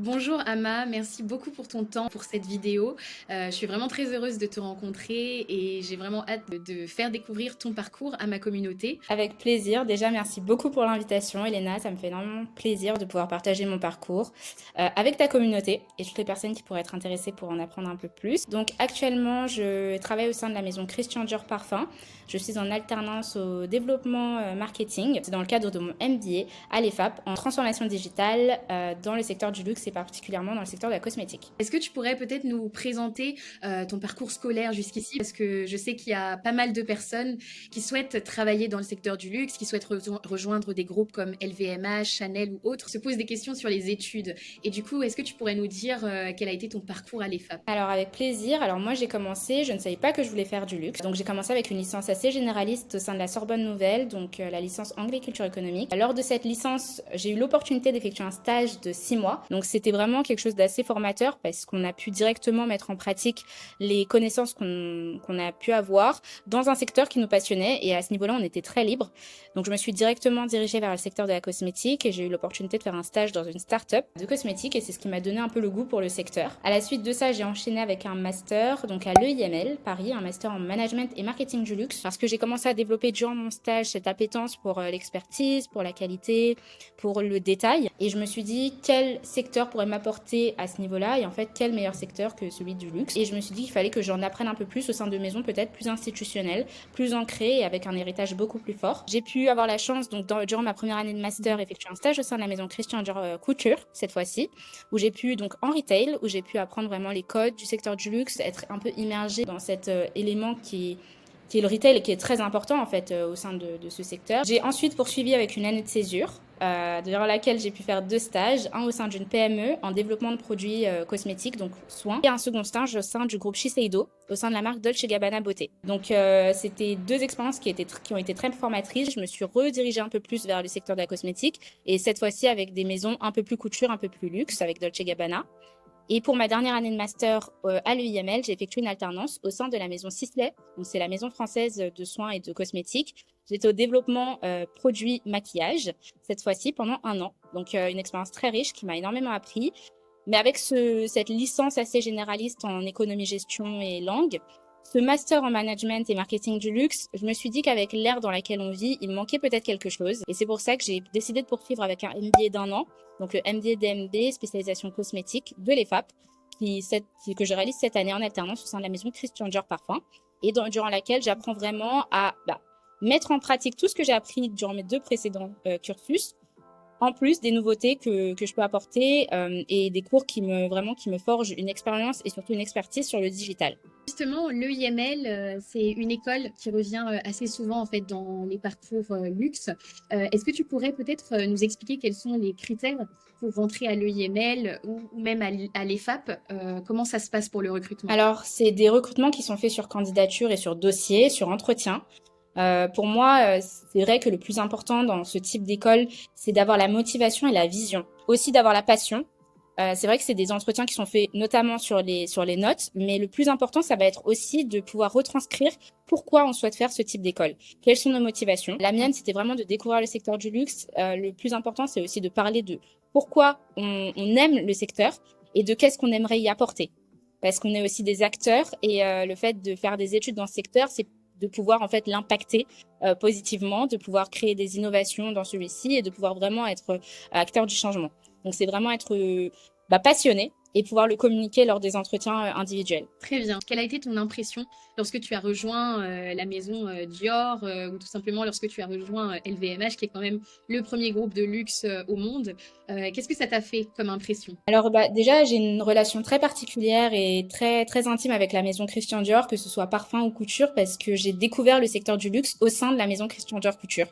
Bonjour Ama, merci beaucoup pour ton temps pour cette vidéo. Je suis vraiment très heureuse de te rencontrer et j'ai vraiment hâte de faire découvrir ton parcours à ma communauté. Avec plaisir. Déjà, merci beaucoup pour l'invitation, Elena. Ça me fait énormément plaisir de pouvoir partager mon parcours avec ta communauté et toutes les personnes qui pourraient être intéressées pour en apprendre un peu plus. Donc, actuellement, je travaille au sein de la maison Christian Dior Parfum. Je suis en alternance au développement marketing. C'est dans le cadre de mon MBA à l'EFAP en transformation digitale dans le secteur du luxe et particulièrement dans le secteur de la cosmétique. Est-ce que tu pourrais peut-être nous présenter ton parcours scolaire jusqu'ici? Parce que je sais qu'il y a pas mal de personnes qui souhaitent travailler dans le secteur du luxe, qui souhaitent rejoindre des groupes comme LVMH, Chanel ou autres, se posent des questions sur les études. Et du coup, est-ce que tu pourrais nous dire quel a été ton parcours à l'EFAP? Alors avec plaisir. Alors moi j'ai commencé, je ne savais pas que je voulais faire du luxe. Donc j'ai commencé avec une licence assez généraliste au sein de la Sorbonne Nouvelle, donc la licence anglais culture économique. Lors de cette licence, j'ai eu l'opportunité d'effectuer un stage de 6 mois. Donc c'était vraiment quelque chose d'assez formateur parce qu'on a pu directement mettre en pratique les connaissances qu'on a pu avoir dans un secteur qui nous passionnait et à ce niveau-là on était très libre. Donc je me suis directement dirigée vers le secteur de la cosmétique et j'ai eu l'opportunité de faire un stage dans une start-up de cosmétique et c'est ce qui m'a donné un peu le goût pour le secteur. À la suite de ça, j'ai enchaîné avec un master donc à l'EIML Paris, un master en management et marketing du luxe parce que j'ai commencé à développer durant mon stage cette appétence pour l'expertise, pour la qualité, pour le détail et je me suis dit quel secteur pourrait m'apporter à ce niveau-là et en fait quel meilleur secteur que celui du luxe et je me suis dit qu'il fallait que j'en apprenne un peu plus au sein de maisons peut-être plus institutionnelles, plus ancrées et avec un héritage beaucoup plus fort. J'ai pu avoir la chance donc durant ma première année de master effectuer un stage au sein de la maison Christian Dior Couture cette fois-ci où j'ai pu donc en retail où j'ai pu apprendre vraiment les codes du secteur du luxe, être un peu immergée dans cet élément qui est le retail et qui est très important en fait au sein de ce secteur. J'ai ensuite poursuivi avec une année de césure durant laquelle j'ai pu faire 2 stages, un au sein d'une PME en développement de produits cosmétiques, donc soins, et un second stage au sein du groupe Shiseido, au sein de la marque Dolce Gabbana Beauté. Donc c'était 2 expériences qui ont été très formatrices. Je me suis redirigée un peu plus vers le secteur de la cosmétique et cette fois-ci avec des maisons un peu plus couture, un peu plus luxe avec Dolce Gabbana. Et pour ma dernière année de master à l'EIML, j'ai effectué une alternance au sein de la maison Sisley. Donc c'est la maison française de soins et de cosmétiques. J'étais au développement produits maquillage cette fois-ci pendant 1 an. Donc une expérience très riche qui m'a énormément appris. Mais avec cette licence assez généraliste en économie, gestion et langue, ce master en management et marketing du luxe, je me suis dit qu'avec l'ère dans laquelle on vit, il manquait peut-être quelque chose. Et c'est pour ça que j'ai décidé de poursuivre avec un MBA d'1 an, donc le MBA DMB, spécialisation cosmétique de l'EFAP, que je réalise cette année en alternance au sein de la maison Christian Dior Parfum, et durant laquelle j'apprends vraiment à mettre en pratique tout ce que j'ai appris durant mes 2 précédents cursus, en plus des nouveautés que je peux apporter et des cours qui me forgent une expérience et surtout une expertise sur le digital. Justement, l'EIML, c'est une école qui revient assez souvent en fait dans les parcours luxe. Est-ce que tu pourrais peut-être nous expliquer quels sont les critères pour rentrer à l'EIML ou même à l'EFAP? Comment ça se passe pour le recrutement? Alors, c'est des recrutements qui sont faits sur candidature et sur dossier, sur entretien. Pour moi, c'est vrai que le plus important dans ce type d'école, c'est d'avoir la motivation et la vision. Aussi d'avoir la passion. C'est vrai que c'est des entretiens qui sont faits notamment sur les notes, mais le plus important, ça va être aussi de pouvoir retranscrire pourquoi on souhaite faire ce type d'école. Quelles sont nos motivations? La mienne, c'était vraiment de découvrir le secteur du luxe. Le plus important, c'est aussi de parler de pourquoi on aime le secteur et de qu'est-ce qu'on aimerait y apporter. Parce qu'on est aussi des acteurs et le fait de faire des études dans ce secteur, c'est de pouvoir en fait l'impacter positivement, de pouvoir créer des innovations dans celui-ci et de pouvoir vraiment être acteur du changement. Donc c'est vraiment être passionné et pouvoir le communiquer lors des entretiens individuels. Très bien. Quelle a été ton impression lorsque tu as rejoint la maison Dior ou tout simplement lorsque tu as rejoint LVMH, qui est quand même le premier groupe de luxe au monde? Qu'est-ce que ça t'a fait comme impression? Alors déjà j'ai une relation très particulière et très très intime avec la maison Christian Dior, que ce soit parfum ou couture, parce que j'ai découvert le secteur du luxe au sein de la maison Christian Dior Couture.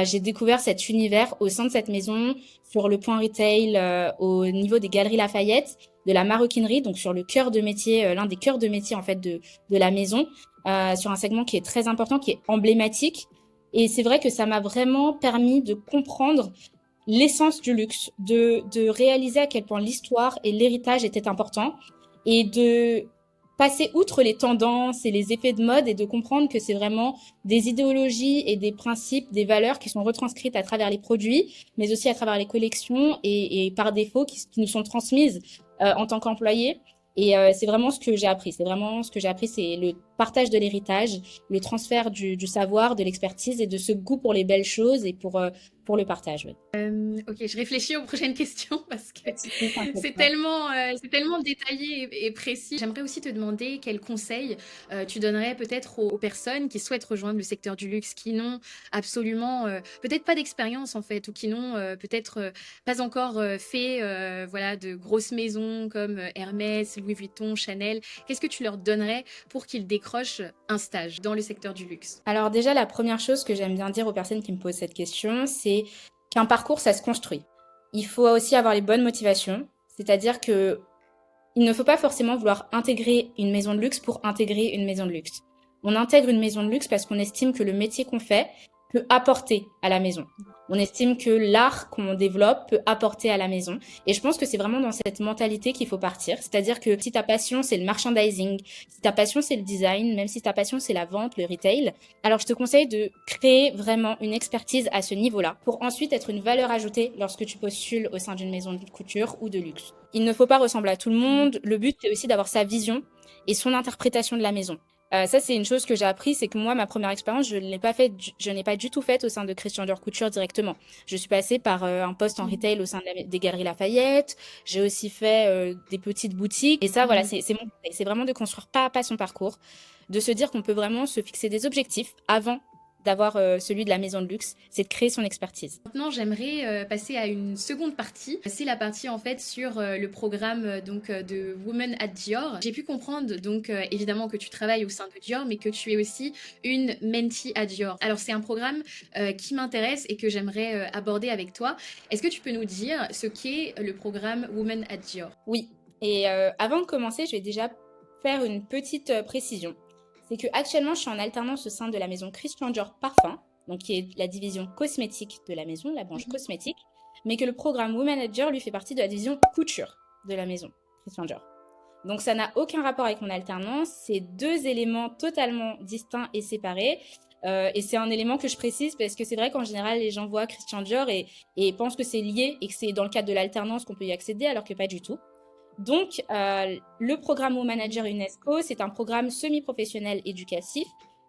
J'ai découvert cet univers au sein de cette maison, sur le point retail, au niveau des galeries Lafayette, de la maroquinerie, donc sur le cœur de métier, l'un des cœurs de métier en fait de la maison, sur un segment qui est très important, qui est emblématique. Et c'est vrai que ça m'a vraiment permis de comprendre l'essence du luxe, de réaliser à quel point l'histoire et l'héritage étaient importants et de passer outre les tendances et les effets de mode et de comprendre que c'est vraiment des idéologies et des principes, des valeurs qui sont retranscrites à travers les produits, mais aussi à travers les collections et par défaut qui nous sont transmises en tant qu'employés. Et c'est vraiment ce que j'ai appris. C'est le partage de l'héritage, le transfert du savoir, de l'expertise et de ce goût pour les belles choses et pour le partage. Ouais. Ok, je réfléchis aux prochaines questions parce que c'est tellement détaillé et précis. J'aimerais aussi te demander quels conseils tu donnerais peut-être aux personnes qui souhaitent rejoindre le secteur du luxe, qui n'ont absolument, peut-être pas d'expérience en fait, ou qui n'ont peut-être pas encore fait voilà, de grosses maisons comme Hermès, Louis Vuitton, Chanel. Qu'est-ce que tu leur donnerais pour qu'ils décrochent un stage dans le secteur du luxe? Alors déjà, la première chose que j'aime bien dire aux personnes qui me posent cette question, c'est qu'un parcours, ça se construit. Il faut aussi avoir les bonnes motivations, c'est-à-dire que il ne faut pas forcément vouloir intégrer une maison de luxe pour intégrer une maison de luxe. On intègre une maison de luxe parce qu'on estime que le métier qu'on fait peut apporter à la maison. On estime que l'art qu'on développe peut apporter à la maison. Et je pense que c'est vraiment dans cette mentalité qu'il faut partir. C'est-à-dire que si ta passion, c'est le merchandising, si ta passion, c'est le design, même si ta passion, c'est la vente, le retail, alors je te conseille de créer vraiment une expertise à ce niveau-là pour ensuite être une valeur ajoutée lorsque tu postules au sein d'une maison de couture ou de luxe. Il ne faut pas ressembler à tout le monde. Le but, c'est aussi d'avoir sa vision et son interprétation de la maison. Ça, c'est une chose que j'ai appris, c'est que moi, ma première expérience, je n'ai pas du tout faite au sein de Christian Dior Couture directement. Je suis passée par un poste en retail au sein des Galeries Lafayette. J'ai aussi fait des petites boutiques. Et ça, voilà, c'est mon conseil. C'est vraiment de construire pas à pas son parcours, de se dire qu'on peut vraiment se fixer des objectifs avant d'avoir celui de la maison de luxe, c'est de créer son expertise. Maintenant, j'aimerais passer à une seconde partie. C'est la partie en fait sur le programme de Women at Dior. J'ai pu comprendre donc évidemment que tu travailles au sein de Dior, mais que tu es aussi une mentee à Dior. Alors c'est un programme qui m'intéresse et que j'aimerais aborder avec toi. Est-ce que tu peux nous dire ce qu'est le programme Women at Dior? Oui, et avant de commencer, je vais déjà faire une petite précision. C'est que actuellement, je suis en alternance au sein de la maison Christian Dior Parfum, donc qui est la division cosmétique de la maison, la branche cosmétique, mais que le programme Women at Dior lui fait partie de la division couture de la maison Christian Dior. Donc ça n'a aucun rapport avec mon alternance, c'est deux éléments totalement distincts et séparés. Et c'est un élément que je précise parce que c'est vrai qu'en général, les gens voient Christian Dior et pensent que c'est lié et que c'est dans le cadre de l'alternance qu'on peut y accéder, alors que pas du tout. Donc, le programme Women at Dior UNESCO, c'est un programme semi-professionnel éducatif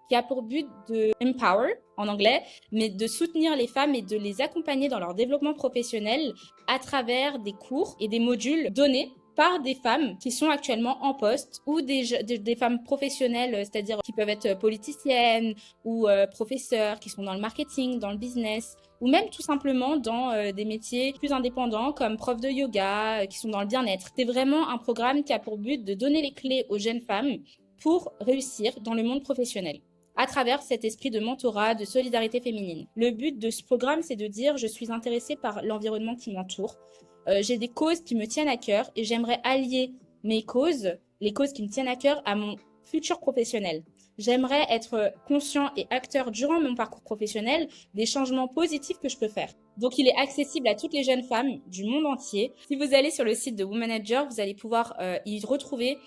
qui a pour but de empower, en anglais, mais de soutenir les femmes et de les accompagner dans leur développement professionnel à travers des cours et des modules donnés par des femmes qui sont actuellement en poste ou des femmes professionnelles, c'est-à-dire qui peuvent être politiciennes ou professeurs, qui sont dans le marketing, dans le business, ou même tout simplement dans des métiers plus indépendants comme prof de yoga, qui sont dans le bien-être. C'est vraiment un programme qui a pour but de donner les clés aux jeunes femmes pour réussir dans le monde professionnel à travers cet esprit de mentorat, de solidarité féminine. Le but de ce programme, c'est de dire « je suis intéressée par l'environnement qui m'entoure ». J'ai des causes qui me tiennent à cœur et j'aimerais allier mes causes, les causes qui me tiennent à cœur, à mon futur professionnel. J'aimerais être conscient et acteur durant mon parcours professionnel des changements positifs que je peux faire. Donc, il est accessible à toutes les jeunes femmes du monde entier. Si vous allez sur le site de Women at Dior, vous allez pouvoir y retrouver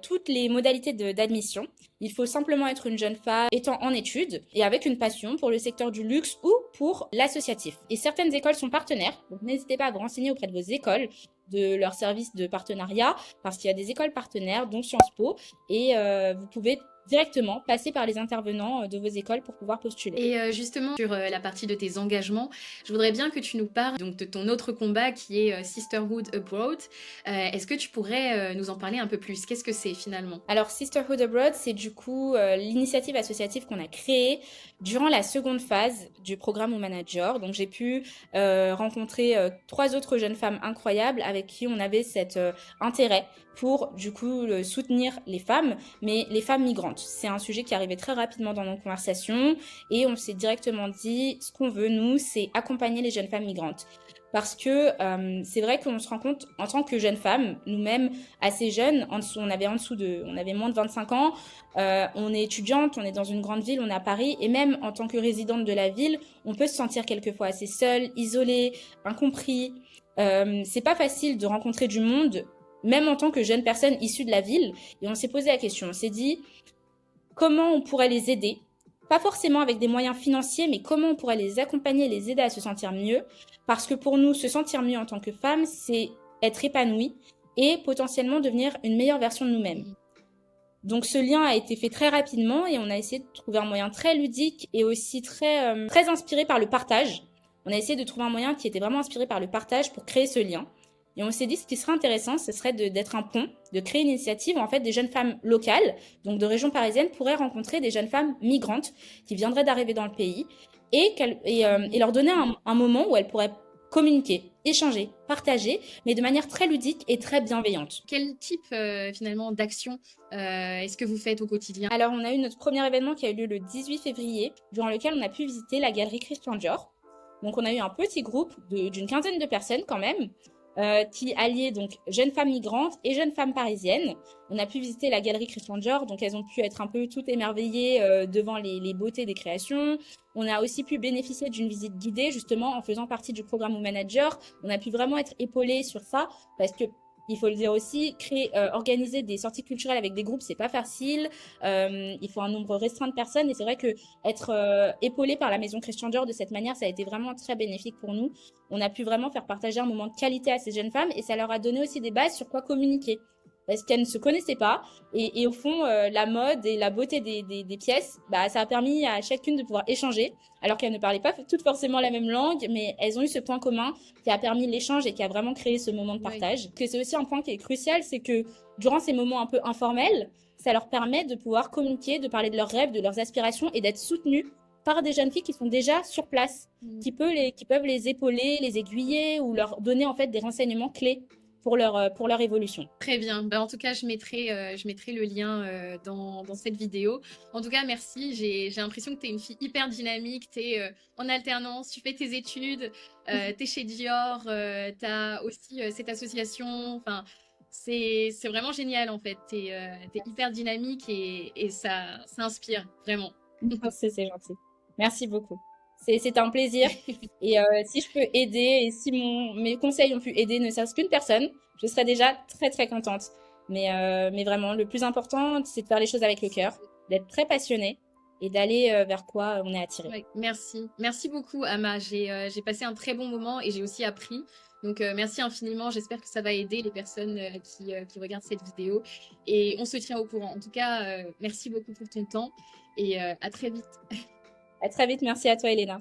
toutes les modalités d'admission. Il faut simplement être une jeune femme étant en études et avec une passion pour le secteur du luxe ou pour l'associatif. Et certaines écoles sont partenaires, donc n'hésitez pas à vous renseigner auprès de vos écoles, de leur service de partenariat, parce qu'il y a des écoles partenaires, dont Sciences Po, et vous pouvez directement passer par les intervenants de vos écoles pour pouvoir postuler. Et justement, sur la partie de tes engagements, je voudrais bien que tu nous parles donc, de ton autre combat qui est Sisterhood Abroad. Est-ce que tu pourrais nous en parler un peu plus? Qu'est-ce que c'est finalement? Alors, Sisterhood Abroad, c'est du coup l'initiative associative qu'on a créée durant la seconde phase du programme Women at Dior. Donc, j'ai pu rencontrer 3 autres jeunes femmes incroyables avec qui on avait cet intérêt pour du coup soutenir les femmes, mais les femmes migrantes. C'est un sujet qui arrivait très rapidement dans nos conversations et on s'est directement dit ce qu'on veut, nous, c'est accompagner les jeunes femmes migrantes. Parce que c'est vrai qu'on se rend compte en tant que jeunes femmes, nous-mêmes assez jeunes, on avait moins de 25 ans, on est étudiante, on est dans une grande ville, on est à Paris, et même en tant que résidente de la ville, on peut se sentir quelquefois assez seule, isolée, incompris. C'est pas facile de rencontrer du monde, même en tant que jeune personne issue de la ville. Et on s'est posé la question, on s'est dit comment on pourrait les aider, pas forcément avec des moyens financiers, mais comment on pourrait les accompagner, les aider à se sentir mieux. Parce que pour nous, se sentir mieux en tant que femme, c'est être épanoui et potentiellement devenir une meilleure version de nous-mêmes. Donc ce lien a été fait très rapidement et on a essayé de trouver un moyen très ludique et aussi très inspiré par le partage. On a essayé de trouver un moyen qui était vraiment inspiré par le partage pour créer ce lien. Et on s'est dit ce qui serait intéressant, ce serait d'être un pont, de créer une initiative où en fait des jeunes femmes locales, donc de région parisienne, pourraient rencontrer des jeunes femmes migrantes qui viendraient d'arriver dans le pays et leur donner un moment où elles pourraient communiquer, échanger, partager, mais de manière très ludique et très bienveillante. Quel type finalement d'action est-ce que vous faites au quotidien? Alors on a eu notre premier événement qui a eu lieu le 18 février, durant lequel on a pu visiter la galerie Christian Dior. Donc on a eu un petit groupe d'une quinzaine de personnes quand même, qui alliait donc jeunes femmes migrantes et jeunes femmes parisiennes. On a pu visiter la galerie Christian Dior, donc elles ont pu être un peu toutes émerveillées devant les beautés des créations. On a aussi pu bénéficier d'une visite guidée justement en faisant partie du programme Women Manager. On a pu vraiment être épaulés sur ça parce que il faut le dire aussi, organiser des sorties culturelles avec des groupes, c'est pas facile. Il faut un nombre restreint de personnes et c'est vrai que être épaulé par la maison Christian Dior de cette manière, ça a été vraiment très bénéfique pour nous. On a pu vraiment faire partager un moment de qualité à ces jeunes femmes et ça leur a donné aussi des bases sur quoi communiquer. Parce qu'elles ne se connaissaient pas et au fond, la mode et la beauté des pièces, bah, ça a permis à chacune de pouvoir échanger alors qu'elles ne parlaient pas toutes forcément la même langue, mais elles ont eu ce point commun qui a permis l'échange et qui a vraiment créé ce moment de partage. Que c'est aussi un point qui est crucial, c'est que durant ces moments un peu informels, ça leur permet de pouvoir communiquer, de parler de leurs rêves, de leurs aspirations et d'être soutenues par des jeunes filles qui sont déjà sur place, qui peuvent les épauler, les aiguiller ou leur donner en fait des renseignements clés pour leur évolution. Très bien. Ben, en tout cas, je mettrai le lien dans cette vidéo. En tout cas, merci. J'ai l'impression que tu es une fille hyper dynamique. Tu es en alternance, tu fais tes études, tu es chez Dior, tu as aussi cette association. Enfin, c'est vraiment génial en fait. Tu es hyper dynamique et ça inspire vraiment. Merci, c'est gentil. Merci beaucoup. C'est un plaisir. Et si je peux aider et si mes conseils ont pu aider ne serait-ce qu'une personne, je serais déjà très très contente. Mais vraiment, le plus important, c'est de faire les choses avec le cœur, d'être très passionné et d'aller vers quoi on est attiré. Ouais, merci. Merci beaucoup, Ama. J'ai passé un très bon moment et j'ai aussi appris. Donc, merci infiniment. J'espère que ça va aider les personnes qui regardent cette vidéo. Et on se tient au courant. En tout cas, merci beaucoup pour ton temps et à très vite. À très vite. Merci à toi, Elena.